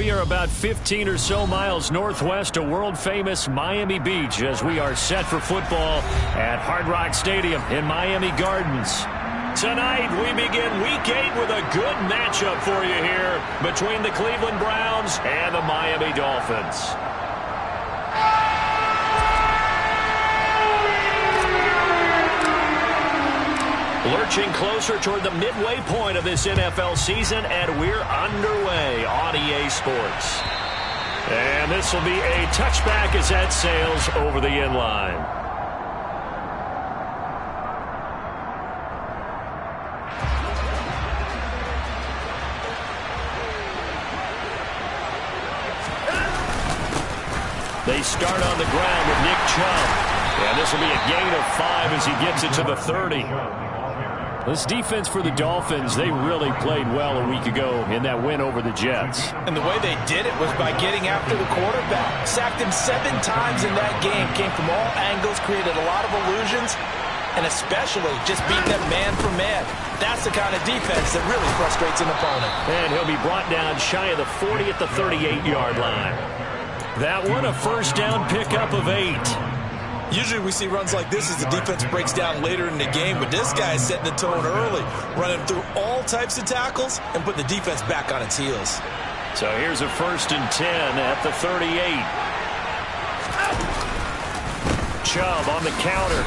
We are about 15 or so miles northwest of world-famous Miami Beach as we are set for football at Hard Rock Stadium in Miami Gardens. Tonight, we begin Week 8 with a good matchup for you here between the Cleveland Browns and the Miami Dolphins. Lurching closer toward the midway point of this NFL season, and we're underway on EA Sports. And this will be a touchback as that sails over the inline. They start on the ground with Nick Chubb. And this will be a gain of 5 as he gets it to the 30. This defense for the Dolphins, they really played well a week ago in that win over the Jets. And the way they did it was by getting after the quarterback. Sacked him 7 times in that game. Came from all angles, created a lot of illusions, and especially just beating them man for man. That's the kind of defense that really frustrates an opponent. And he'll be brought down shy of the 40 at the 38-yard line. That one, a first down pickup of 8. Usually we see runs like this as the defense breaks down later in the game, but this guy is setting the tone early, running through all types of tackles and putting the defense back on its heels. So here's a 1st and 10 at the 38. Chubb on the counter.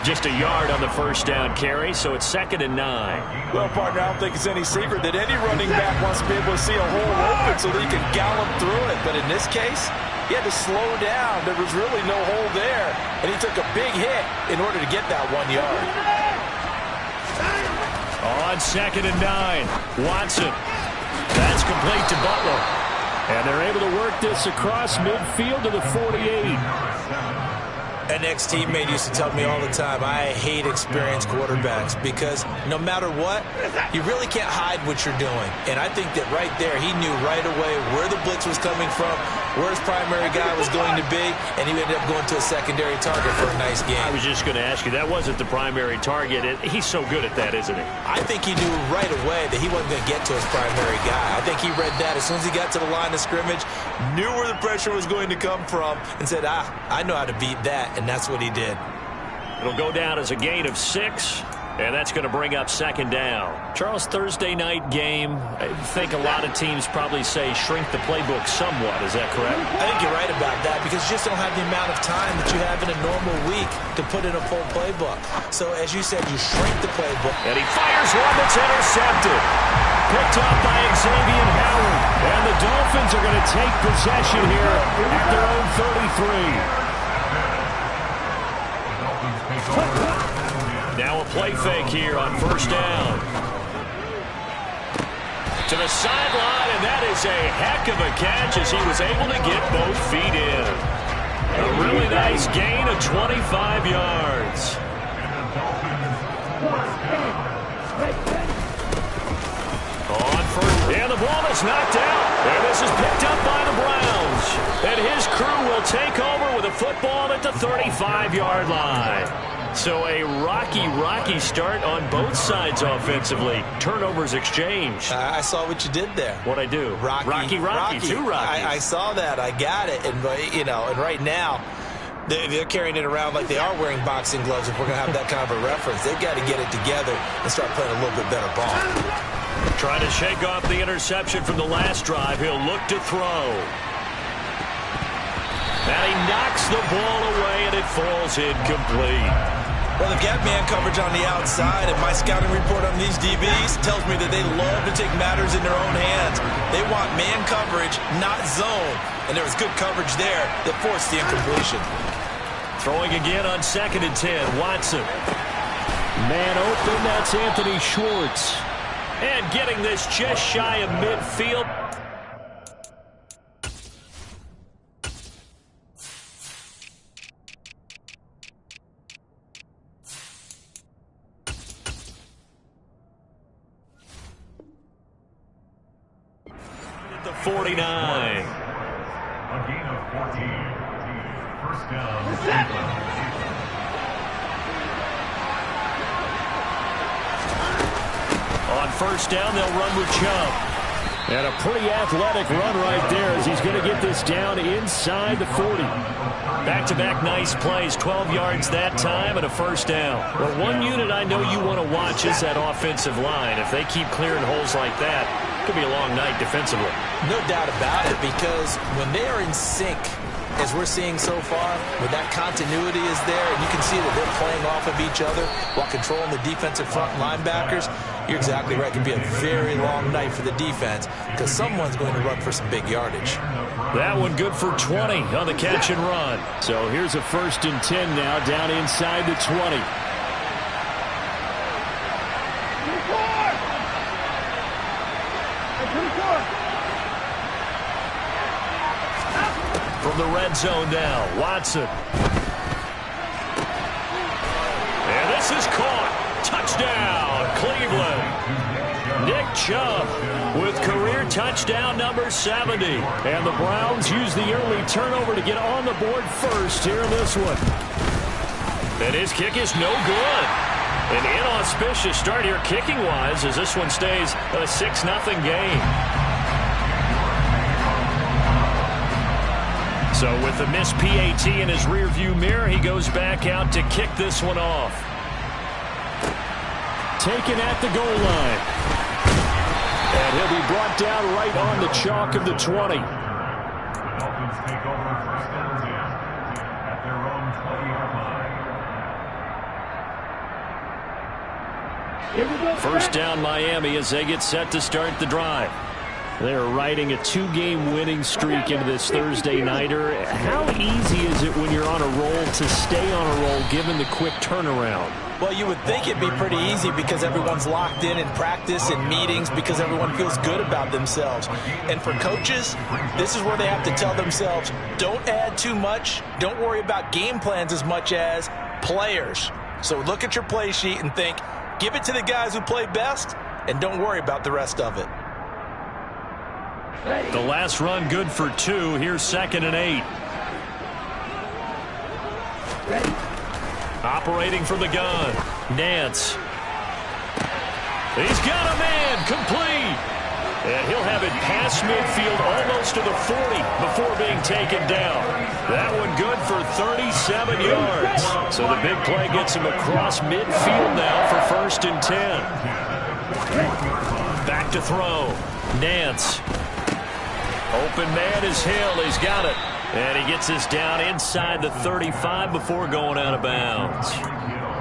Just a yard on the first down carry, so it's 2nd and 9. Well, partner, I don't think it's any secret that any running back wants to be able to see a hole open so that he can gallop through it. But in this case, he had to slow down. There was really no hole there, and he took a big hit in order to get that 1 yard. On 2nd and 9, Watson. That's complete to Butler. And they're able to work this across midfield to the 48. An ex-teammate used to tell me all the time, I hate experienced quarterbacks because no matter what, you really can't hide what you're doing. And I think that right there, he knew right away where the blitz was coming from, where his primary guy was going to be, and he ended up going to a secondary target for a nice game. I was just going to ask you, that wasn't the primary target. He's so good at that, isn't he? I think he knew right away that he wasn't going to get to his primary guy. I think he read that as soon as he got to the line of scrimmage, knew where the pressure was going to come from, and said, I know how to beat that. And that's what he did. It'll go down as a gain of 6, and that's going to bring up 2nd down. Charles, Thursday night game, I think a lot of teams probably say shrink the playbook somewhat. Is that correct? I think you're right about that because you just don't have the amount of time that you have in a normal week to put in a full playbook. So, as you said, you shrink the playbook. And he fires one that's intercepted. Picked up by Xavier Howard. And the Dolphins are going to take possession here at their own 33. Now a play fake here on 1st down. To the sideline, and that is a heck of a catch as he was able to get both feet in. A really nice gain of 25 yards. On first, and the ball is knocked out. And this is picked up by the Browns. And his crew will take over with a football at the 35-yard line. So a rocky start on both sides offensively. Turnovers exchanged. I saw what you did there. What'd I do? Rocky. Two Rockies. I saw that. I got it. And, and right now, they're carrying it around like they are wearing boxing gloves if we're going to have that kind of a reference. They've got to get it together and start playing a little bit better ball. Trying to shake off the interception from the last drive. He'll look to throw. And he knocks the ball away, and it falls incomplete. Well, they've got man coverage on the outside, and my scouting report on these DBs tells me that they love to take matters in their own hands. They want man coverage, not zone. And there was good coverage there that forced the incompletion. Throwing again on 2nd and 10, Watson. Man open, that's Anthony Schwartz. And getting this just shy of midfield. The 49. A gain of 14. 1st down. On 1st down, they'll run with Chubb. And a pretty athletic run right there as he's going to get this down inside the 40. Back-to-back nice plays, 12 yards that time and a first down. Well, one unit I know you want to watch is that offensive line. If they keep clearing holes like that, it could be a long night defensively. No doubt about it, because when they are in sync, as we're seeing so far, when that continuity is there, and you can see that they're playing off of each other while controlling the defensive front linebackers, you're exactly right. It can be a very long night for the defense because someone's going to run for some big yardage. That one good for 20 on the catch and run. So here's a 1st and 10 now down inside the 20. From the red zone now, Watson. And this is caught. Touchdown, Cleveland. Nick Chubb with career touchdown number 70. And the Browns use the early turnover to get on the board first here in this one. And his kick is no good. An inauspicious start here kicking-wise as this one stays a 6-0 game. So with the missed PAT in his rearview mirror, he goes back out to kick this one off. Taken at the goal line. And he'll be brought down right on the chalk of the 20. The Dolphins take over 1st and 10 at their own 20-yard line. First down Miami as they get set to start the drive. They're riding a 2-game winning streak into this Thursday nighter. How easy is it when you're on a roll to stay on a roll given the quick turnaround? Well, you would think it'd be pretty easy because everyone's locked in practice and meetings because everyone feels good about themselves. And for coaches, this is where they have to tell themselves, don't add too much. Don't worry about game plans as much as players. So look at your play sheet and think, give it to the guys who play best and don't worry about the rest of it. The last run good for 2. Here's 2nd and 8. Operating from the gun. Nance. He's got a man. Complete. And he'll have it past midfield almost to the 40 before being taken down. That one good for 37 yards. So the big play gets him across midfield now for 1st and 10. Back to throw. Nance. Open man is Hill. He's got it. And he gets this down inside the 35 before going out of bounds.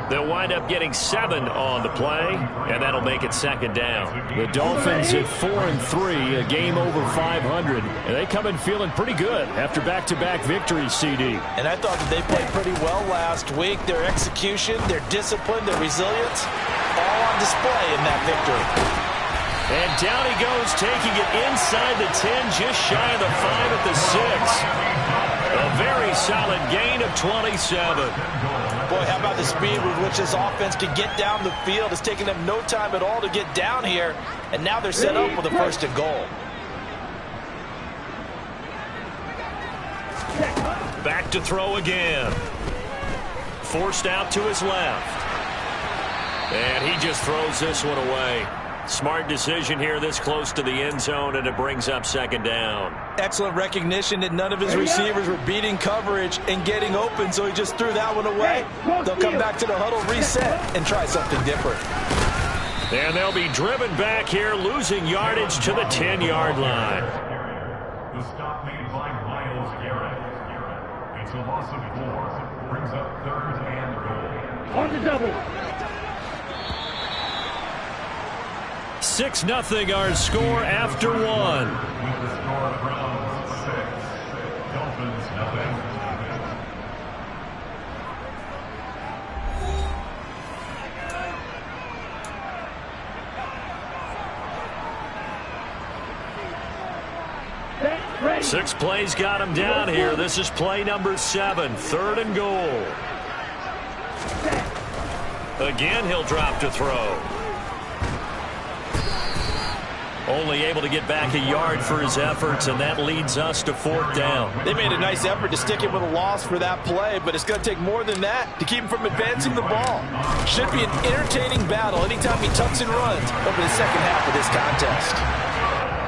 They'll wind up getting 7 on the play, and that'll make it 2nd down. The Dolphins at 4-3, a game over 500, and they come in feeling pretty good after back-to-back victories, CD. And I thought that they played pretty well last week. Their execution, their discipline, their resilience, all on display in that victory. And down he goes, taking it inside the 10, just shy of the 5 at the 6. A very solid gain of 27. Boy, how about the speed with which this offense can get down the field? It's taken them no time at all to get down here, and now they're set up with a 1st and goal. Back to throw again. Forced out to his left. And he just throws this one away. Smart decision here this close to the end zone, and it brings up 2nd down. Excellent recognition that none of his receivers were beating coverage and getting open, so he just threw that one away. They'll come back to the huddle, reset, and try something different. And they'll be driven back here, losing yardage to the 10-yard line. The stop made by Myles Garrett. It's a loss of 4. Brings up 3rd and goal. On the double. 6-0 our score after 1. With the score, Browns 6, Dolphins 0. Six plays got him down here. This is play number 7, 3rd and goal. Again, he'll drop to throw. Only able to get back a yard for his efforts, and that leads us to 4th down. They made a nice effort to stick him with a loss for that play, but it's going to take more than that to keep him from advancing the ball. Should be an entertaining battle anytime he tucks and runs over the second half of this contest.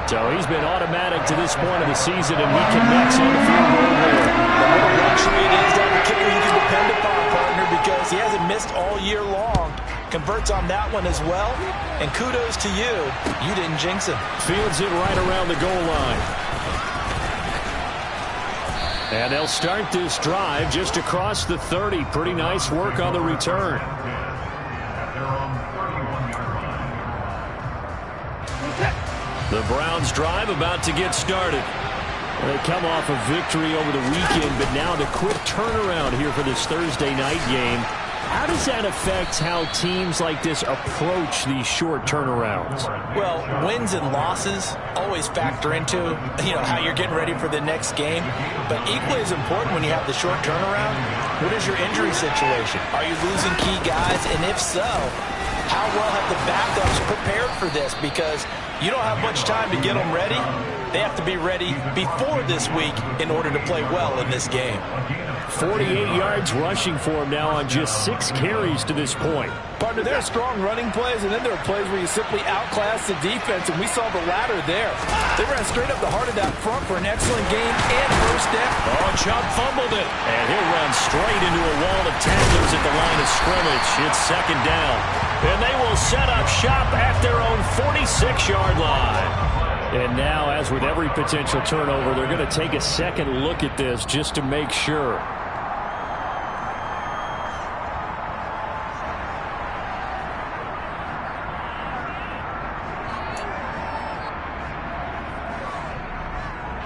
So he's been automatic to this point of the season, and he connects on the field goal there. The more luxury it is to have a kicker you can depend upon, partner, because he hasn't missed all year long. Converts on that one as well. And kudos to you. You didn't jinx him. Fields it right around the goal line. And they'll start this drive just across the 30. Pretty nice work on the return. The Browns drive about to get started. They come off a victory over the weekend, but now the quick turnaround here for this Thursday night game. How does that affect how teams like this approach these short turnarounds? Well, wins and losses always factor into, how you're getting ready for the next game. But equally as important when you have the short turnaround, what is your injury situation? Are you losing key guys? And if so, how well have the backups prepared for this? Because you don't have much time to get them ready. They have to be ready before this week in order to play well in this game. 48 yards rushing for him now on just 6 carries to this point. Partner, there are strong running plays, and then there are plays where you simply outclass the defense, and we saw the latter there. They ran straight up the heart of that front for an excellent game and first down. Oh, Chubb fumbled it, and he'll run straight into a wall of tacklers at the line of scrimmage. It's second down, and they will set up shop at their own 46-yard line. And now, as with every potential turnover, they're going to take a second look at this just to make sure.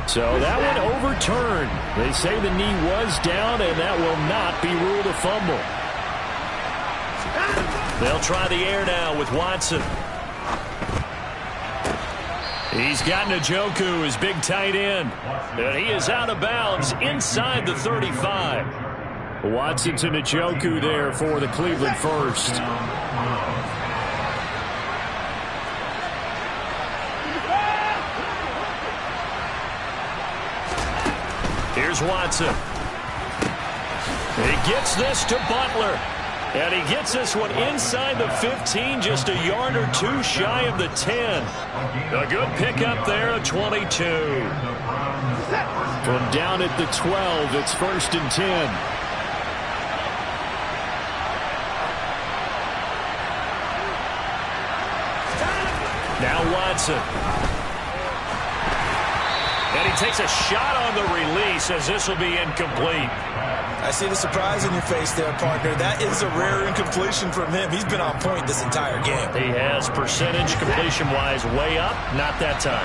So that one overturned. They say the knee was down, and that will not be ruled a fumble. They'll try the air now with Watson. He's got Njoku, his big tight end. And he is out of bounds inside the 35. Watson to Njoku there for the Cleveland first. Here's Watson. He gets this to Butler. And he gets this one inside the 15, just a yard or two shy of the 10. A good pickup there, a 22. From down at the 12, it's 1st and 10. Now Watson. And he takes a shot on the release as this will be incomplete. I see the surprise in your face there, partner. That is a rare incompletion from him. He's been on point this entire game. He has percentage completion-wise way up. Not that time.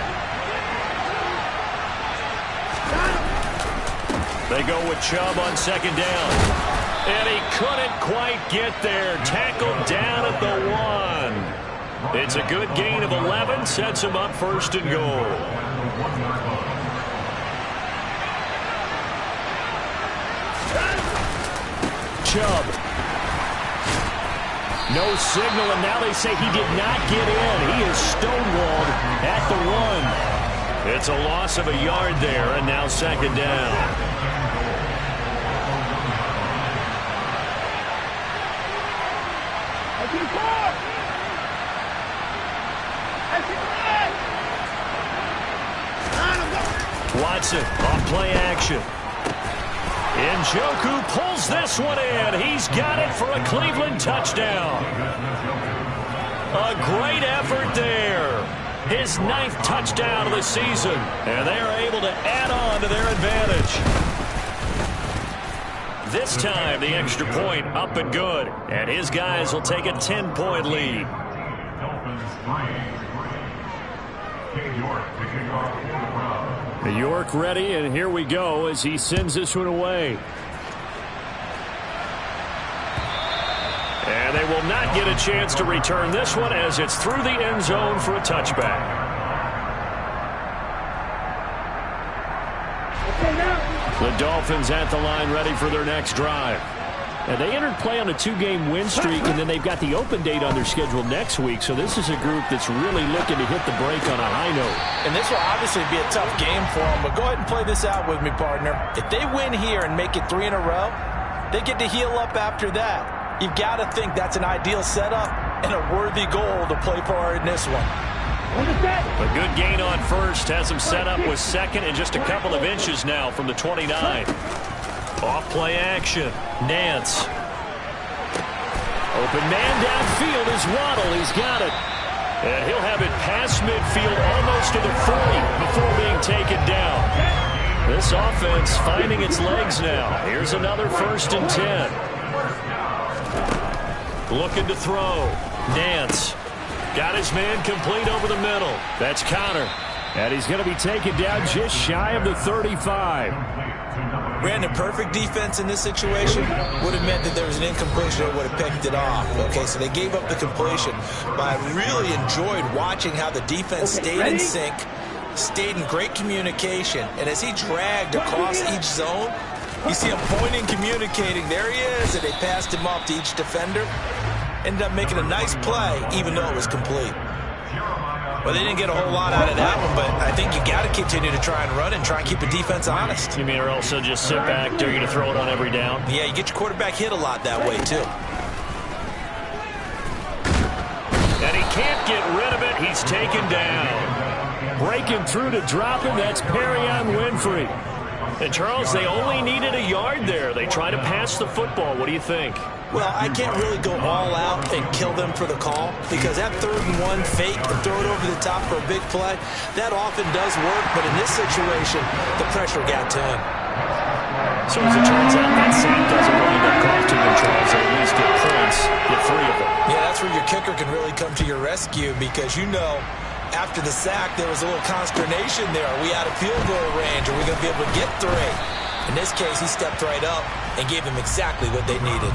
They go with Chubb on second down. And he couldn't quite get there. Tackled down at the 1. It's a good gain of 11. Sets him up 1st and goal. Chubb. No signal, and now they say he did not get in. He is stonewalled at the 1. It's a loss of a yard there, and now second down. Watson on play action. Njoku pulls this one in. He's got it for a Cleveland touchdown. A great effort there. His 9th touchdown of the season. And they are able to add on to their advantage. This time, the extra point up and good. And his guys will take a 10-point lead. York ready, and here we go as he sends this one away. And they will not get a chance to return this one as it's through the end zone for a touchback. The Dolphins at the line ready for their next drive. And they entered play on a 2-game win streak, and then they've got the open date on their schedule next week. So this is a group that's really looking to hit the break on a high note. And this will obviously be a tough game for them, but go ahead and play this out with me, partner. If they win here and make it 3 in a row, they get to heal up after that. You've got to think that's an ideal setup and a worthy goal to play for in this one. A good gain on first has him set up with second and just a couple of inches now from the 29. Off play action. Nance. Open man downfield is Waddle. He's got it. And he'll have it past midfield almost to the 40 before being taken down. This offense finding its legs now. Here's another 1st and 10. Looking to throw. Nance. Got his man complete over the middle. That's Connor. And he's going to be taken down just shy of the 35. Brandon, perfect defense in this situation would have meant that there was an incompletion that would have picked it off. Okay, so they gave up the completion. But I really enjoyed watching how the defense stayed in sync, stayed in great communication. And as he dragged across each zone, you see him pointing, communicating. There he is, and they passed him off to each defender. Ended up making a nice play, even though it was complete. Well, they didn't get a whole lot out of that one, but I think you got to continue to try and run and try and keep the defense honest. You mean or also just sit back, they're going to throw it on every down? Yeah, you get your quarterback hit a lot that way, too. And he can't get rid of it. He's taken down. Breaking through to drop him, that's Perrion Winfrey. And, Charles, they only needed a yard there. They try to pass the football. What do you think? Well, I can't really go all out and kill them for the call because that 3rd and 1 fake and throw it over the top for a big play, that often does work. But in this situation, the pressure got to him. So as it turns out, that sack doesn't wind up costing them, Charles. They at least get points, get 3 of them. Yeah, that's where your kicker can really come to your rescue because, you know, after the sack, there was a little consternation there. Are we out of field goal range? Are we going to be able to get 3? In this case, he stepped right up and gave them exactly what they needed.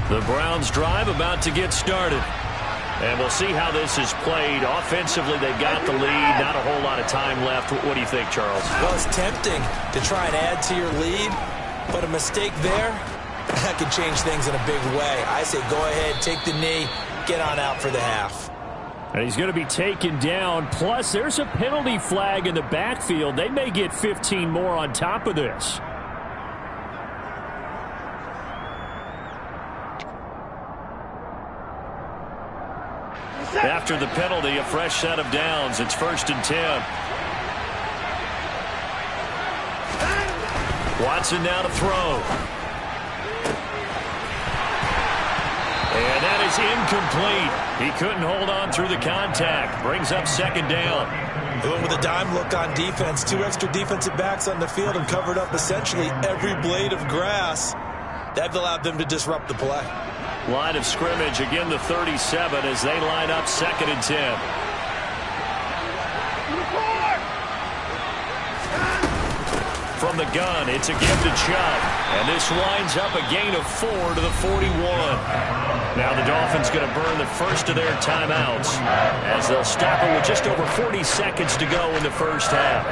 The Browns drive about to get started. And we'll see how this is played. Offensively, they've got the lead. Not a whole lot of time left. What do you think, Charles? Well, it's tempting to try and add to your lead, but a mistake there, that could change things in a big way. I say go ahead, take the knee, get on out for the half. And he's going to be taken down. Plus, there's a penalty flag in the backfield. They may get 15 more on top of this. After the penalty, a fresh set of downs. It's 1st and 10. Watson now to throw. And that is incomplete. He couldn't hold on through the contact. Brings up 2nd down. Doing with a dime look on defense. 2 extra defensive backs on the field and covered up essentially every blade of grass. That allowed them to disrupt the play. Line of scrimmage, again the 37 as they line up 2nd and 10. From the gun, it's a give to Chubb. And this winds up a gain of 4 to the 41. Now the Dolphins going to burn the first of their timeouts as they'll stop it with just over 40 seconds to go in the first half.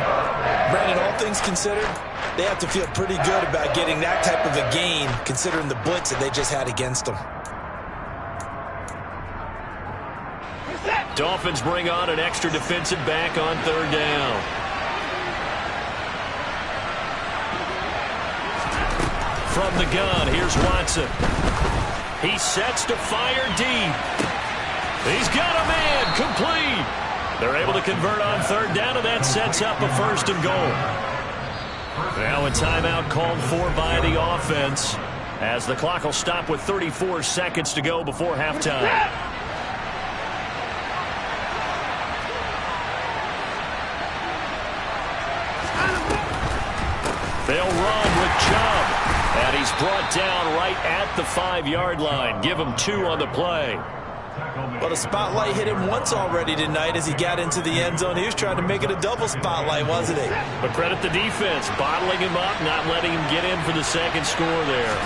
Brandon, all things considered, they have to feel pretty good about getting that type of a gain considering the blitz that they just had against them. Dolphins bring on an extra defensive back on 3rd down. From the gun, here's Watson. He sets to fire deep. He's got a man complete. They're able to convert on 3rd down, and that sets up a 1st and goal. Now a timeout called for by the offense as the clock will stop with 34 seconds to go before halftime. They'll run with Chubb. And he's brought down right at the 5-yard line. Give him 2 on the play. Well, the spotlight hit him once already tonight as he got into the end zone. He was trying to make it a double spotlight, wasn't he? But credit the defense, bottling him up, not letting him get in for the 2nd score there.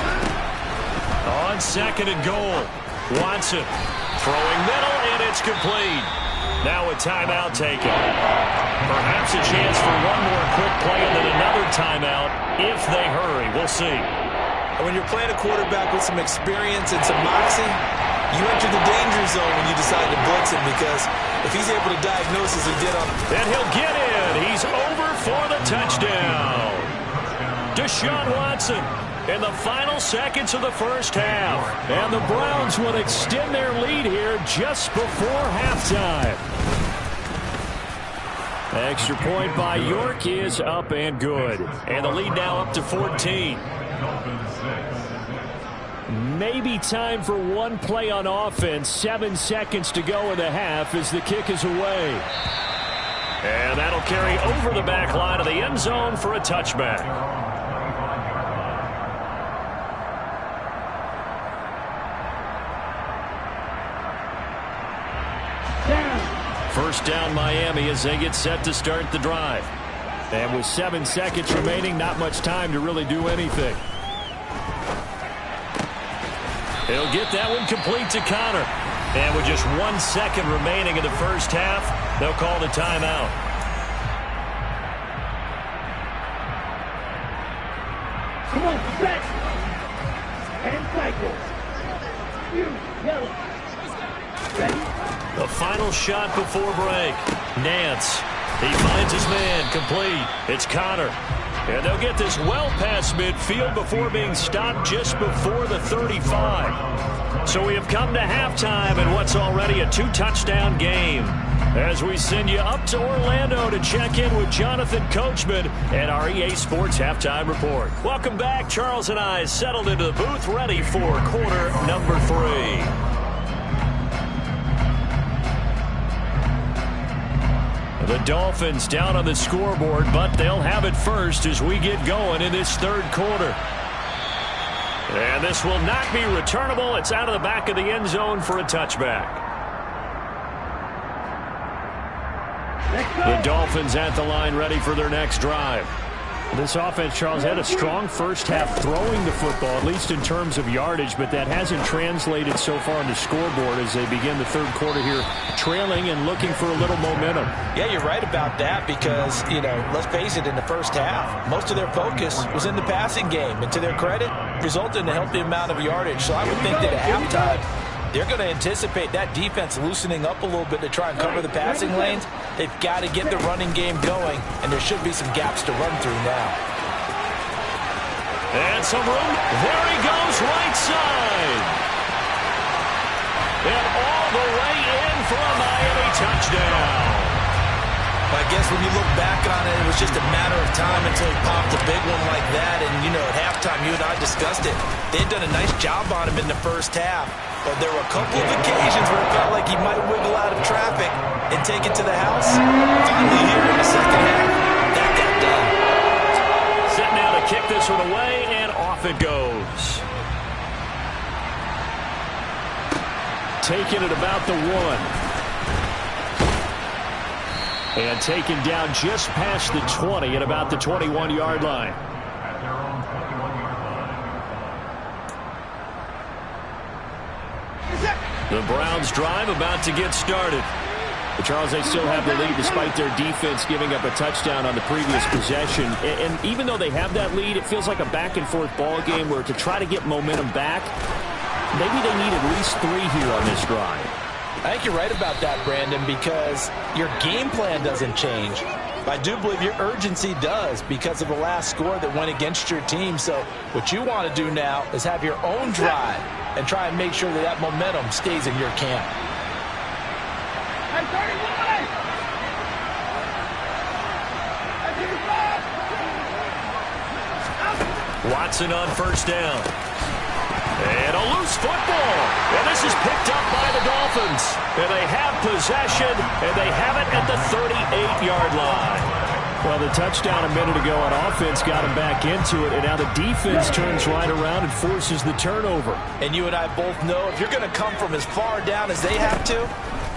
On 2nd and goal, Watson throwing middle, and it's complete. Now a timeout taken. Perhaps a chance for one more quick play and then another timeout if they hurry. We'll see. When you're playing a quarterback with some experience and some moxie, you enter the danger zone when you decide to blitz him because if he's able to diagnose as he did on... Then he'll get in. He's over for the touchdown. Deshaun Watson in the final seconds of the first half. And the Browns will extend their lead here just before halftime. Extra point by York is up and good. And the lead now up to 14. Maybe time for one play on offense. 7 seconds to go in the half as the kick is away. And that'll carry over the back line of the end zone for a touchback. First down Miami as they get set to start the drive. And with 7 seconds remaining, not much time to really do anything. He'll get that one complete to Connor. And with just 1 second remaining in the first half, they'll call the timeout. Come on, set. And cycle. Yellow. Ready? The final shot before break. Nance. He finds his man. Complete. It's Connor. And they'll get this well past midfield before being stopped just before the 35. So we have come to halftime in what's already a 2-touchdown game. As we send you up to Orlando to check in with Jonathan Coachman and our EA Sports Halftime Report. Welcome back. Charles and I settled into the booth ready for quarter number 3. The Dolphins down on the scoreboard, but they'll have it first as we get going in this third quarter. And this will not be returnable. It's out of the back of the end zone for a touchback. The Dolphins at the line ready for their next drive. This offense, Charles, had a strong first half throwing the football, at least in terms of yardage, but that hasn't translated so far on the scoreboard as they begin the third quarter here, trailing and looking for a little momentum. Yeah, you're right about that because, let's face it, in the first half, most of their focus was in the passing game. And to their credit, resulted in a healthy amount of yardage. So I would think that at halftime, they're going to anticipate that defense loosening up a little bit to try and cover the passing lanes. They've got to get the running game going, and there should be some gaps to run through now. And some room. There he goes, right side. And all the way in for a Miami touchdown. I guess when you look back on it, it was just a matter of time until he popped a big one like that. And, at halftime, you and I discussed it. They'd done a nice job on him in the first half. But there were a couple of occasions where it felt like he might wiggle out of traffic and take it to the house. Finally here in the second half, that got done. Set now to kick this one away, and off it goes. Taking it about the 1. And taken down just past the 20 at about the 21-yard line. The Browns drive about to get started. But Charles, they still have the lead despite their defense giving up a touchdown on the previous possession. And even though they have that lead, it feels like a back-and-forth ball game where to try to get momentum back, maybe they need at least 3 here on this drive. I think you're right about that, Brandon, because your game plan doesn't change. I do believe your urgency does because of the last score that went against your team. So what you want to do now is have your own drive and try and make sure that that momentum stays in your camp. Watson on first down. And a loose football. And this is picked up by the Dolphins. And they have possession, and they have it at the 38-yard line. Well, the touchdown a minute ago on offense got them back into it, and now the defense turns right around and forces the turnover. And you and I both know if you're going to come from as far down as they have to,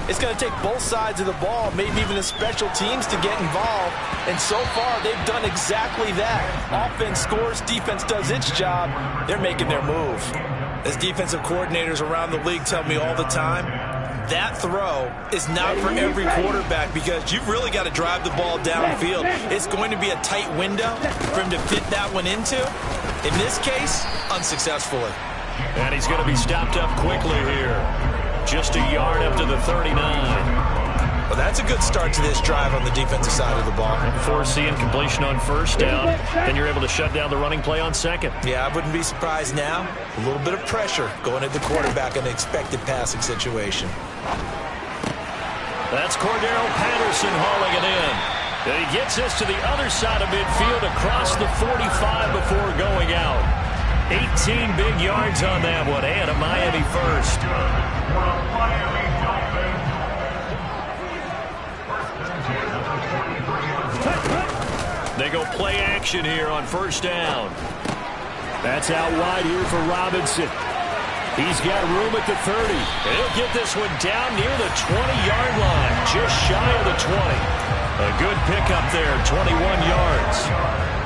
it's going to take both sides of the ball, maybe even the special teams to get involved. And so far, they've done exactly that. Offense scores, defense does its job. They're making their move. As defensive coordinators around the league tell me all the time, that throw is not for every quarterback because you've really got to drive the ball downfield. It's going to be a tight window for him to fit that one into. In this case, unsuccessfully. And he's going to be stopped up quickly here. Just a yard up to the 39. Well, that's a good start to this drive on the defensive side of the ball. Force the incompletion on first down. Then you're able to shut down the running play on second. Yeah, I wouldn't be surprised now. A little bit of pressure going at the quarterback in an expected passing situation. That's Cordero Patterson hauling it in. And he gets us to the other side of midfield across the 45 before going out. 18 big yards on that one, and a Miami first. They go play action here on first down. That's out wide here for Robinson. He's got room at the 30. And he'll get this one down near the 20-yard line, just shy of the 20. A good pickup there, 21 yards.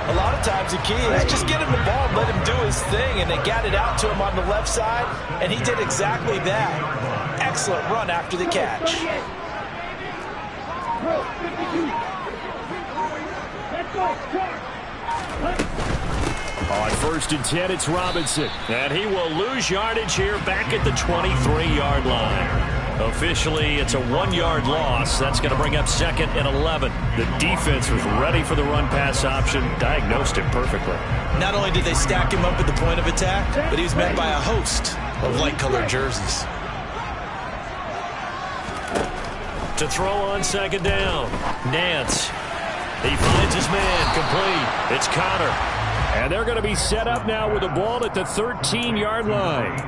A lot of times the key is just get him the ball and let him do his thing, and they got it out to him on the left side, and he did exactly that. Excellent run after the catch. On first and 10, it's Robinson. And he will lose yardage here back at the 23-yard line. Officially, it's a 1-yard loss. That's going to bring up second and 11. The defense was ready for the run-pass option, diagnosed it perfectly. Not only did they stack him up at the point of attack, but he was met by a host of light-colored jerseys. To throw on second down, Nance. He finds his man, complete. It's Connor. And they're going to be set up now with the ball at the 13-yard line.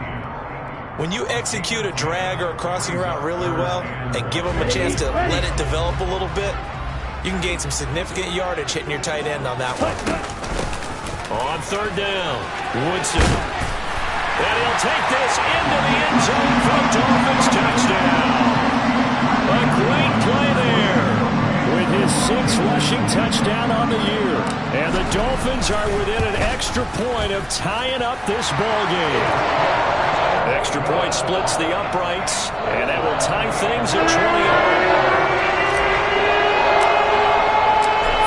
When you execute a drag or a crossing route really well and give them a chance to let it develop a little bit, you can gain some significant yardage hitting your tight end on that one. On third down, Woodson. And he'll take this into the end zone for a Dolphins touchdown. A great play there with his 6th rushing touchdown on the year. And the Dolphins are within an extra point of tying up this ball game. Extra point splits the uprights, and that will tie things at 20.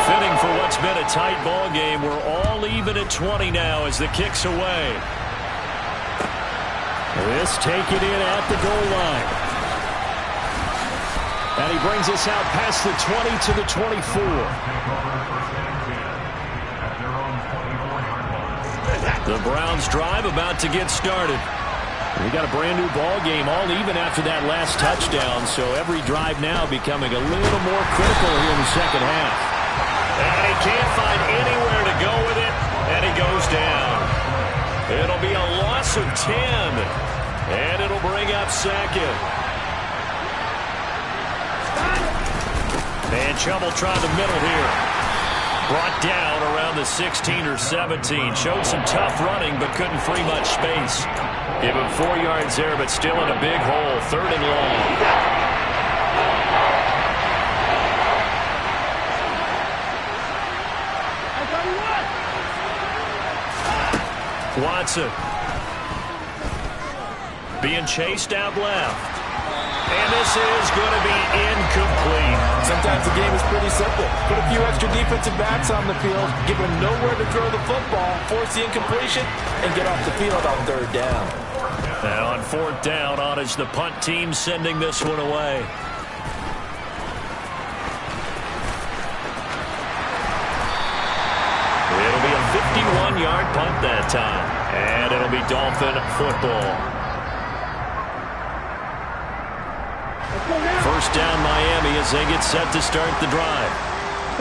Fitting for what's been a tight ball game. We're all even at 20 now as the kick's away. This taken in at the goal line. And he brings us out past the 20 to the 24. The Browns drive about to get started. We got a brand new ball game, all even after that last touchdown, so every drive now becoming a little more critical here in the second half. And he can't find anywhere to go with it, and he goes down. It'll be a loss of 10, and it'll bring up second. And trouble trying the middle here. Brought down around the 16 or 17. Showed some tough running, but couldn't free much space. Give him 4 yards there, but still in a big hole. Third and long. Watson. Being chased out left. And this is going to be incomplete. Sometimes the game is pretty simple. Put a few extra defensive backs on the field, give them nowhere to throw the football, force the incompletion, and get off the field on third down. Now on fourth down, on is the punt team sending this one away. It'll be a 51-yard punt that time. And it'll be Dolphin football. First down Miami as they get set to start the drive.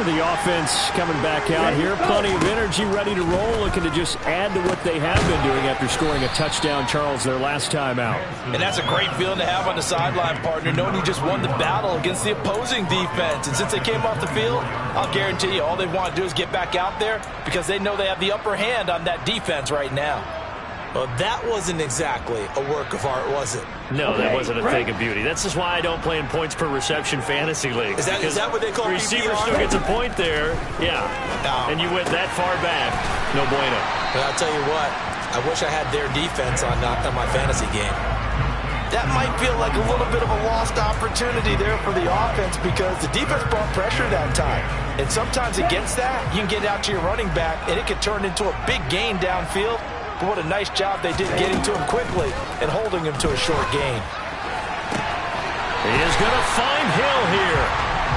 The offense coming back out here. Plenty of energy, ready to roll, looking to just add to what they have been doing after scoring a touchdown, Charles, their last time out. And that's a great feeling to have on the sideline, partner, knowing you just won the battle against the opposing defense. And since they came off the field, I'll guarantee you all they want to do is get back out there because they know they have the upper hand on that defense right now. Well, that wasn't exactly a work of art, was it? No, that wasn't a thing of beauty. That's just why I don't play in points per reception fantasy leagues. Is that what they call receiver PPR? still gets a point there, yeah. And you went that far back, no bueno. But I'll tell you what, I wish I had their defense on my fantasy game. That might feel like a little bit of a lost opportunity there for the offense because the defense brought pressure that time. And sometimes against that, you can get out to your running back, and it could turn into a big gain downfield. But what a nice job they did getting to him quickly and holding him to a short gain. He is going to find Hill here.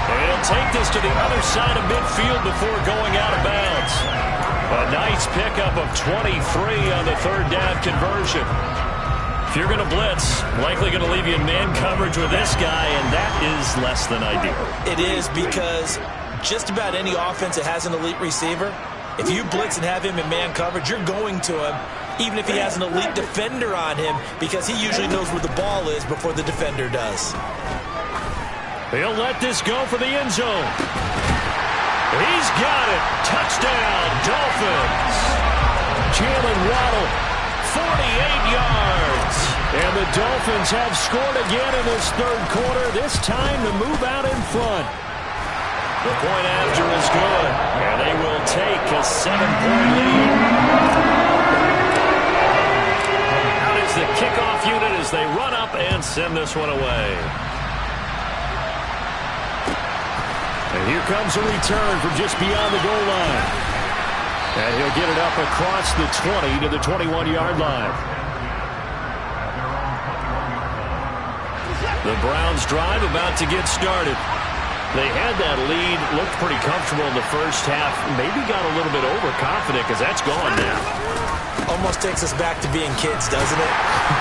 And he'll take this to the other side of midfield before going out of bounds. A nice pickup of 23 on the third down conversion. If you're going to blitz, likely going to leave you in man coverage with this guy, and that is less than ideal. It is, because just about any offense that has an elite receiver, if you blitz and have him in man coverage, you're going to him, even if he has an elite defender on him, because he usually knows where the ball is before the defender does. He'll let this go for the end zone. He's got it. Touchdown, Dolphins. Jalen Waddle, 48 yards. And the Dolphins have scored again in this third quarter, this time to move out in front. The point after is good, and they will take a 7-point lead. Out is the kickoff unit as they run up and send this one away. And here comes a return from just beyond the goal line. And he'll get it up across the 20 to the 21-yard line. The Browns drive about to get started. They had that lead, looked pretty comfortable in the first half, maybe got a little bit overconfident because that's gone now. Almost takes us back to being kids, doesn't it?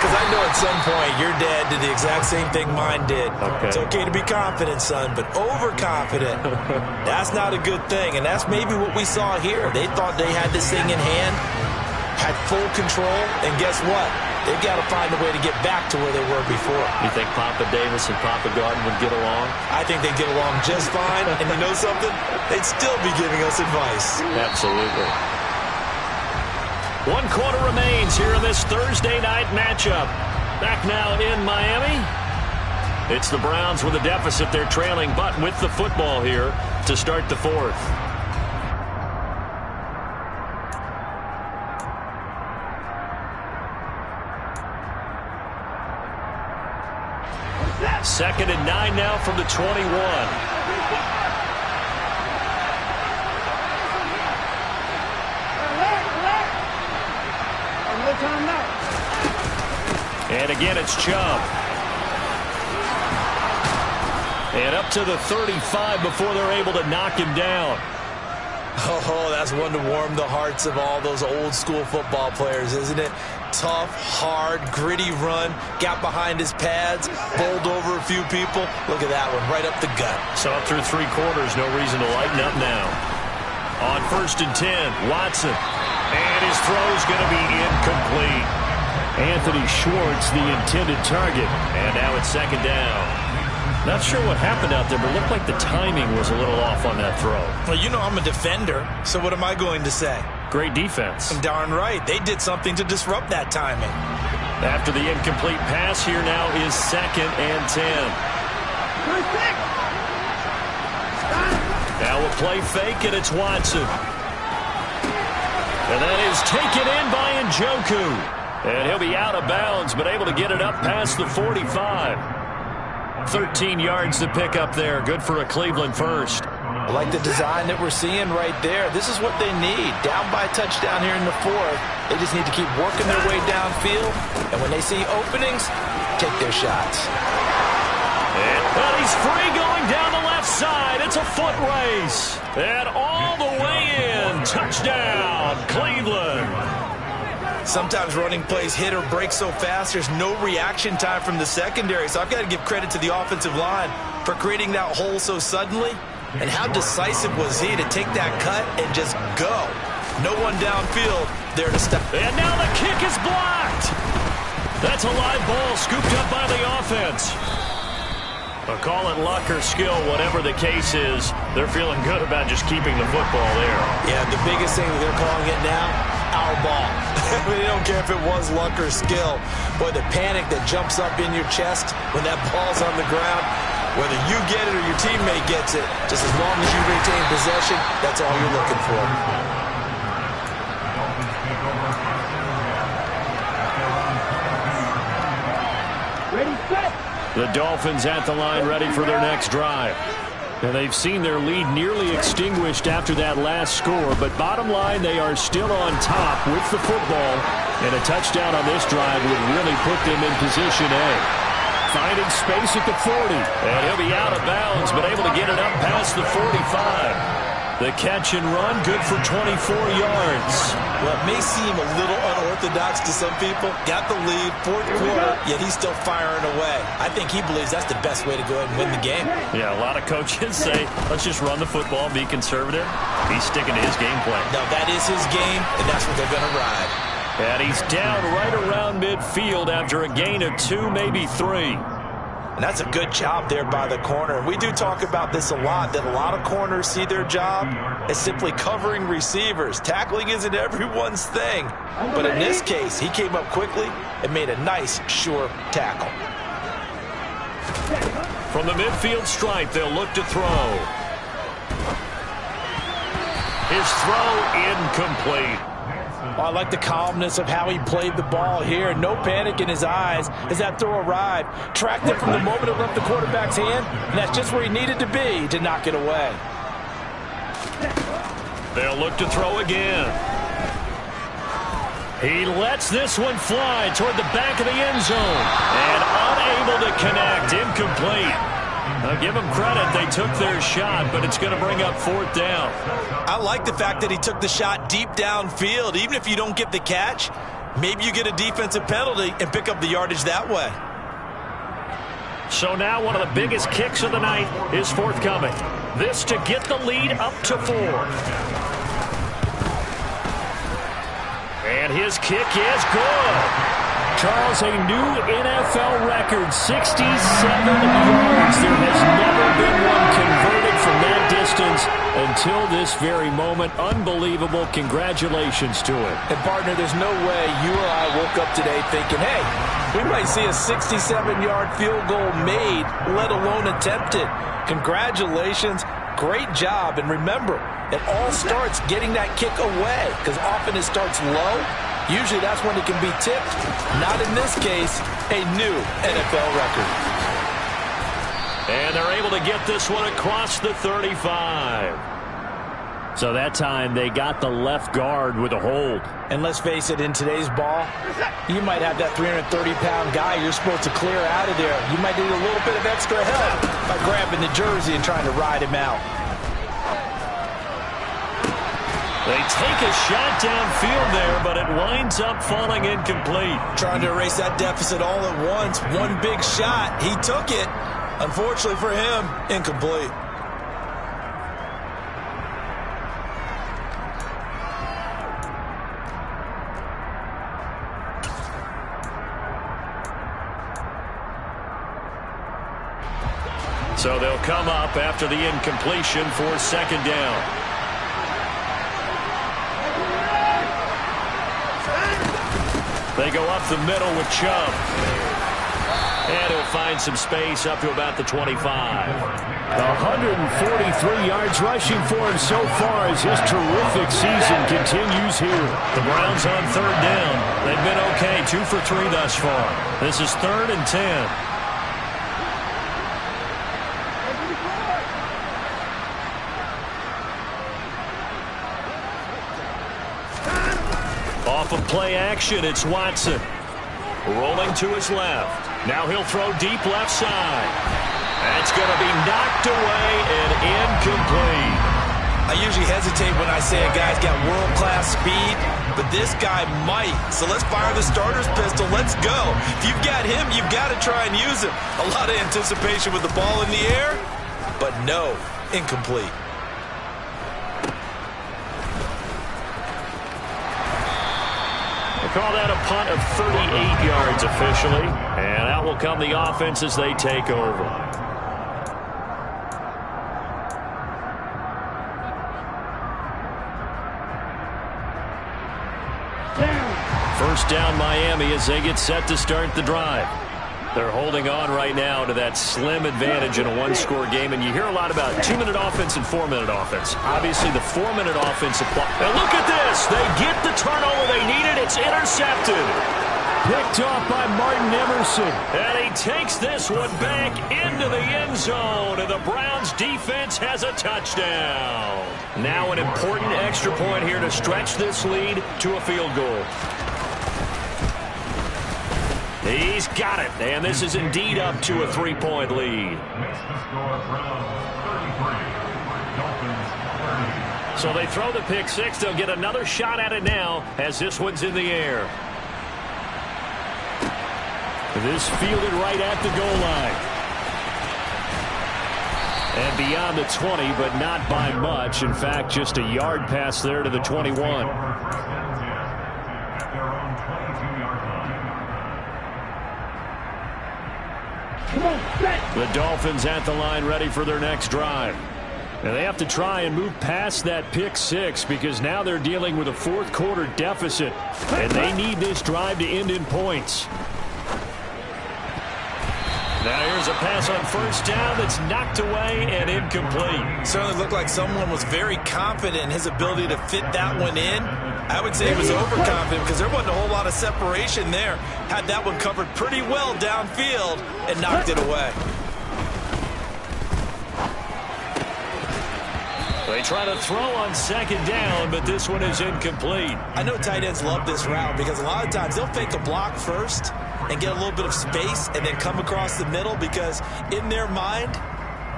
Because I know at some point your dad did the exact same thing mine did. Okay. It's okay to be confident, son, but overconfident, that's not a good thing. And that's maybe what we saw here. They thought they had this thing in hand, had full control, and guess what? They've got to find a way to get back to where they were before. You think Papa Davis and Papa Garden would get along? I think they'd get along just fine. And you know something? They'd still be giving us advice. Absolutely. 1 quarter remains here in this Thursday night matchup. Back now in Miami. It's the Browns with a deficit. They're trailing, but with the football here to start the fourth. Second and 9 now from the 21. And again, it's Chubb. And up to the 35 before they're able to knock him down. Oh, that's one to warm the hearts of all those old-school football players, isn't it? Tough, hard, gritty run, got behind his pads, bowled over a few people. Look at that one, right up the gut. So through 3 quarters, no reason to lighten up now. On 1st and 10, Watson. And his throw's going to be incomplete. Anthony Schwartz, the intended target. And now it's 2nd down. Not sure what happened out there, but it looked like the timing was a little off on that throw. Well, you know I'm a defender, so what am I going to say? Great defense. Darn right. They did something to disrupt that timing. After the incomplete pass, here now is 2nd and 10. Now a play fake, and it's Watson. And that is taken in by Njoku. And he'll be out of bounds, but able to get it up past the 45. 13 yards to pick up there. Good for a Cleveland first. I like the design that we're seeing right there. This is what they need. Down by a touchdown here in the 4th. They just need to keep working their way downfield. And when they see openings, take their shots. And he's free going down the left side. It's a foot race. And all the way in. Touchdown, Cleveland. Sometimes running plays hit or break so fast, there's no reaction time from the secondary. So I've got to give credit to the offensive line for creating that hole so suddenly. And how decisive was he to take that cut and just go? No one downfield there to stop. And now the kick is blocked. That's a live ball scooped up by the offense. I'll call it luck or skill, whatever the case is. They're feeling good about just keeping the football there. Yeah, the biggest thing that they're calling it now, our ball. They don't care if it was luck or skill. Boy, the panic that jumps up in your chest when that ball's on the ground, whether you get it or your teammate gets it, just as long as you retain possession, that's all you're looking for. Ready, set. The Dolphins at the line ready for their next drive. And they've seen their lead nearly extinguished after that last score, but bottom line, they are still on top with the football, and a touchdown on this drive would really put them in position A. finding space at the 40. And he'll be out of bounds, but able to get it up past the 45. The catch and run, good for 24 yards. Well, it may seem a little unorthodox to some people. Got the lead, fourth quarter, yet he's still firing away. I think he believes that's the best way to go ahead and win the game. Yeah, a lot of coaches say, let's just run the football, be conservative. He's sticking to his game plan. No, that is his game, and that's what they're going to ride. And he's down right around midfield after a gain of 2, maybe 3. And that's a good job there by the corner. We do talk about this a lot, that a lot of corners see their job as simply covering receivers. Tackling isn't everyone's thing. But in this case, he came up quickly and made a nice, sure tackle. From the midfield stripe, they'll look to throw. His throw incomplete. I like the calmness of how he played the ball here. No panic in his eyes as that throw arrived. Tracked it from the moment it left the quarterback's hand, and that's just where he needed to be to knock it away. They'll look to throw again. He lets this one fly toward the back of the end zone. And unable to connect. Incomplete. Now give them credit. They took their shot, but it's going to bring up fourth down. I like the fact that he took the shot deep downfield. Even if you don't get the catch, maybe you get a defensive penalty and pick up the yardage that way. So now one of the biggest kicks of the night is forthcoming. This to get the lead up to 4. And his kick is good. Charles, a new NFL record, 67 yards. There has never been one converted from that distance until this very moment. Unbelievable. Congratulations to him. And, partner, there's no way you or I woke up today thinking, hey, we might see a 67-yard field goal made, let alone attempted. Congratulations. Great job. And remember, it all starts getting that kick away because often it starts low. Usually that's when it can be tipped. Not in this case, a new NFL record. And they're able to get this one across the 35. So that time they got the left guard with a hold. And let's face it, in today's ball, you might have that 330-pound guy you're supposed to clear out of there. You might need a little bit of extra help by grabbing the jersey and trying to ride him out. They take a shot downfield there, but it winds up falling incomplete. Trying to erase that deficit all at once. One big shot. He took it. Unfortunately for him, incomplete. So they'll come up after the incompletion for second down. They go up the middle with Chubb. And he'll find some space up to about the 25. 143 yards rushing for him so far as his terrific season continues here. The Browns on third down. They've been okay, 2 for 3 thus far. This is 3rd and 10. Off of play action, it's Watson. Rolling to his left. Now he'll throw deep left side. That's going to be knocked away and incomplete. I usually hesitate when I say a guy's got world-class speed, but this guy might. So let's fire the starter's pistol. Let's go. If you've got him, you've got to try and use him. A lot of anticipation with the ball in the air, but no, incomplete. Call that a punt of 38 yards officially. And out will come the offense as they take over. First down Miami as they get set to start the drive. They're holding on right now to that slim advantage in a one-score game. And you hear a lot about 2-minute offense and 4-minute offense. Obviously, the 4-minute offense applies. And look at this. They get the turnover they needed. It's intercepted. Picked off by Martin Emerson. And he takes this one back into the end zone. And the Browns defense has a touchdown. Now an important extra point here to stretch this lead to a field goal. He's got it, and this is indeed up to a 3-point lead. Makes the score Browns 33, Dolphins 30. So they throw the pick six. They'll get another shot at it now as this one's in the air. This fielded right at the goal line. And beyond the 20, but not by much. In fact, just a yard pass there to the 21. At their own 22-yard line. Come on, set. The Dolphins at the line ready for their next drive. And they have to try and move past that pick six because now they're dealing with a fourth quarter deficit. And they need this drive to end in points. Now here's a pass on first down that's knocked away and incomplete. Certainly looked like someone was very confident in his ability to fit that one in. I would say he was overconfident because there wasn't a whole lot of separation there. Had that one covered pretty well downfield and knocked it away. They try to throw on second down, but this one is incomplete. I know tight ends love this route because a lot of times they'll fake a block first and get a little bit of space and then come across the middle because in their mind,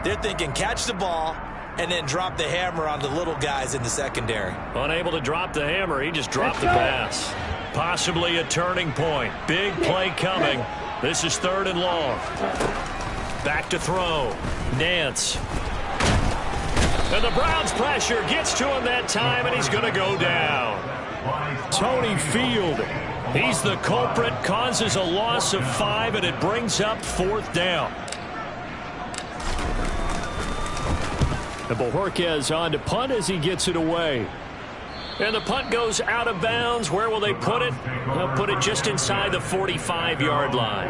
they're thinking catch the ball and then drop the hammer on the little guys in the secondary. Unable to drop the hammer, he just dropped the pass. Possibly a turning point. Big play coming. This is 3rd and long. Back to throw. Nance. And the Browns pressure gets to him that time, and he's going to go down. Tony Field. He's the culprit, causes a loss of 5, and it brings up 4th down. And Bojorquez on to punt as he gets it away. And the punt goes out of bounds. Where will they put it? They'll put it just inside the 45-yard line.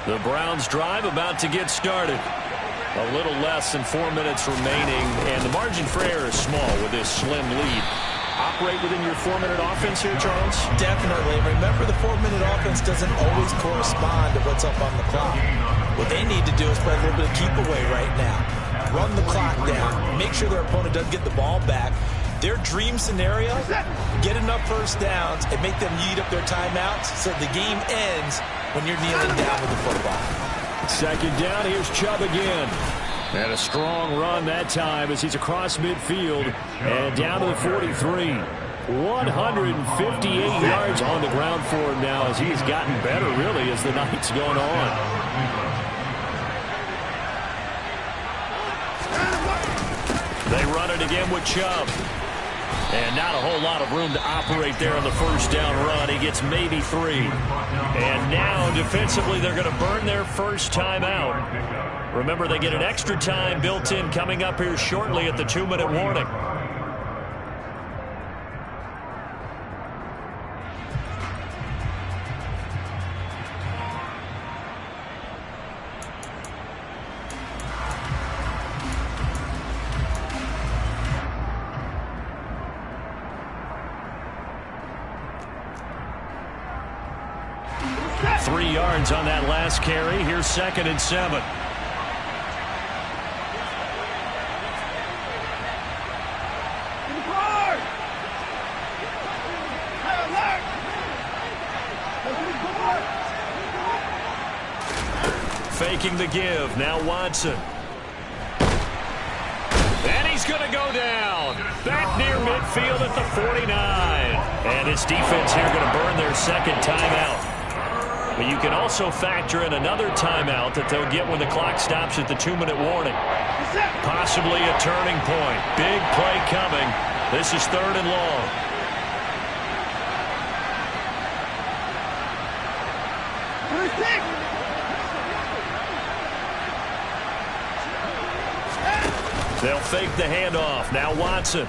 The Browns drive about to get started. A little less than 4 minutes remaining, and the margin for error is small with this slim lead. Operate within your 4-minute offense here, Charles? Definitely. Remember, the 4-minute offense doesn't always correspond to what's up on the clock. What they need to do is play a little bit of keep away right now. Run the clock down. Make sure their opponent doesn't get the ball back. Their dream scenario, get enough first downs and make them eat up their timeouts so the game ends when you're kneeling down with the football. Second down, here's Chubb again. And a strong run that time as he's across midfield and down to the 43. 158 yards on the ground for him now as he has gotten better, really, as the night's going on. They run it again with Chubb. And not a whole lot of room to operate there on the first down run. He gets maybe 3. And now, defensively, they're going to burn their first time out. Remember, they get an extra time built in coming up here shortly at the 2-minute warning. Three yards on that last carry. Here's 2nd and 7. Faking the give. Now Watson. And he's going to go down. Back near midfield at the 49. And his defense here going to burn their second timeout. But you can also factor in another timeout that they'll get when the clock stops at the 2-minute warning. Possibly a turning point. Big play coming. This is 3rd and long. They'll fake the handoff. Now Watson.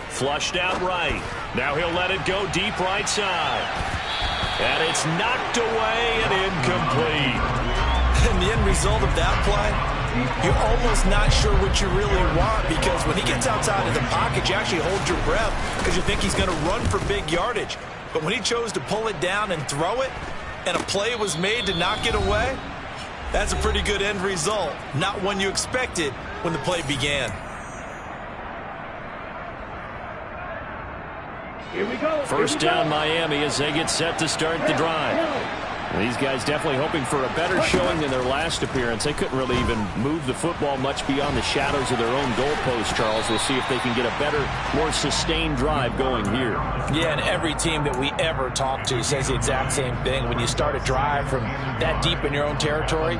Flushed out right. Now he'll let it go deep right side. And it's knocked away and incomplete. And the end result of that play, you're almost not sure what you really want because when he gets outside of the pocket, you actually hold your breath because you think he's going to run for big yardage. But when he chose to pull it down and throw it, and a play was made to knock it away, that's a pretty good end result. Not one you expected when the play began. Here we go. First down Miami as they get set to start the drive. These guys definitely hoping for a better showing than their last appearance. They couldn't really even move the football much beyond the shadows of their own goalpost, Charles. We'll see if they can get a better, more sustained drive going here. Yeah, and every team that we ever talk to says the exact same thing. When you start a drive from that deep in your own territory,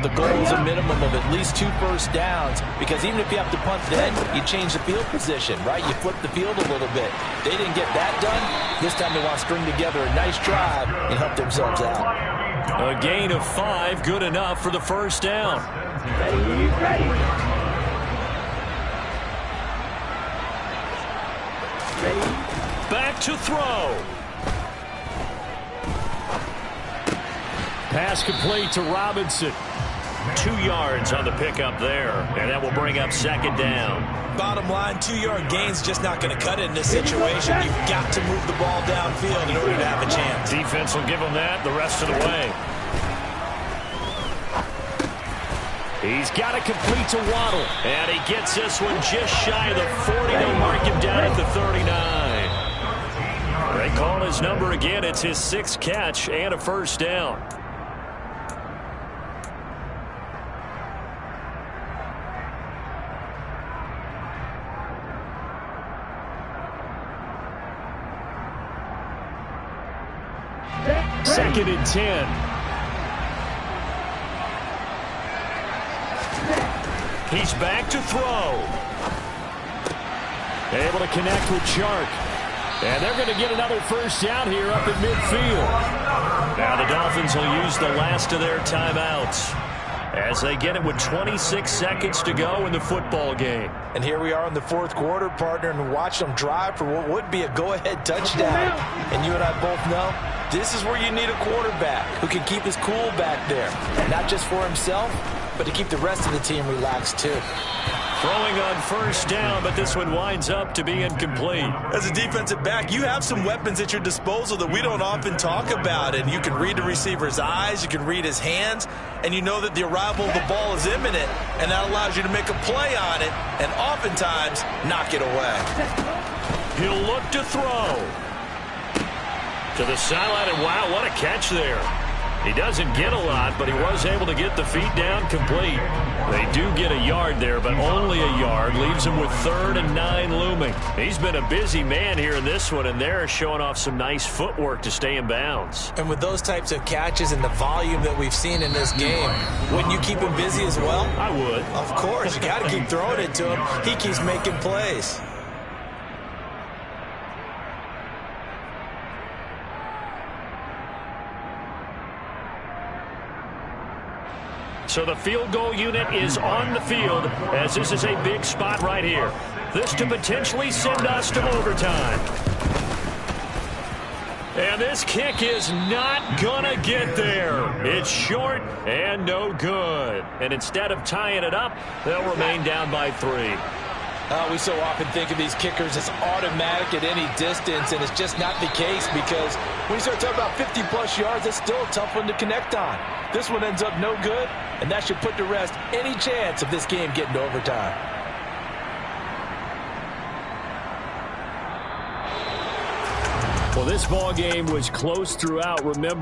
the goal is a minimum of at least 2 first downs, because even if you have to punt then, you change the field position, right? You flip the field a little bit. They didn't get that done. This time they want to string together a nice drive and help themselves out. A gain of 5, good enough for the first down. Ready. Back to throw. Pass complete to Robinson. 2 yards on the pickup there, and that will bring up second down. Bottom line, 2-yard gain's just not going to cut it in this situation. You've got to move the ball downfield in order to have a chance. Defense will give them that the rest of the way. He's got it complete to Waddle, and he gets this one just shy of the 40. They'll mark him down at the 39. They call his number again. It's his 6th catch and a first down. Second and 10. He's back to throw. Able to connect with Chark. And they're going to get another first down here up at midfield. Now the Dolphins will use the last of their timeouts as they get it with 26 seconds to go in the football game. And here we are in the 4th quarter, partner, and watch them drive for what would be a go-ahead touchdown. And you and I both know this is where you need a quarterback who can keep his cool back there. Not just for himself, but to keep the rest of the team relaxed too. Throwing on first down, but this one winds up to be incomplete. As a defensive back, you have some weapons at your disposal that we don't often talk about. And you can read the receiver's eyes, you can read his hands, and you know that the arrival of the ball is imminent, and that allows you to make a play on it and oftentimes knock it away. He'll look to throw. To the sideline, and wow, what a catch there. He doesn't get a lot, but he was able to get the feet down complete. They do get a yard there, but only a yard. Leaves him with 3rd and 9 looming. He's been a busy man here in this one, and they're showing off some nice footwork to stay in bounds. And with those types of catches and the volume that we've seen in this game, wouldn't you keep him busy as well? I would. Of course. You got to keep throwing it to him. He keeps making plays. So the field goal unit is on the field as this is a big spot right here. This to potentially send us to overtime. And this kick is not going to get there. It's short and no good. And instead of tying it up, they'll remain down by 3. We so often think of these kickers as automatic at any distance, and it's just not the case, because when you start talking about 50-plus yards, that's still a tough one to connect on. This one ends up no good, and that should put to rest any chance of this game getting to overtime. Well, this ball game was close throughout. Remember,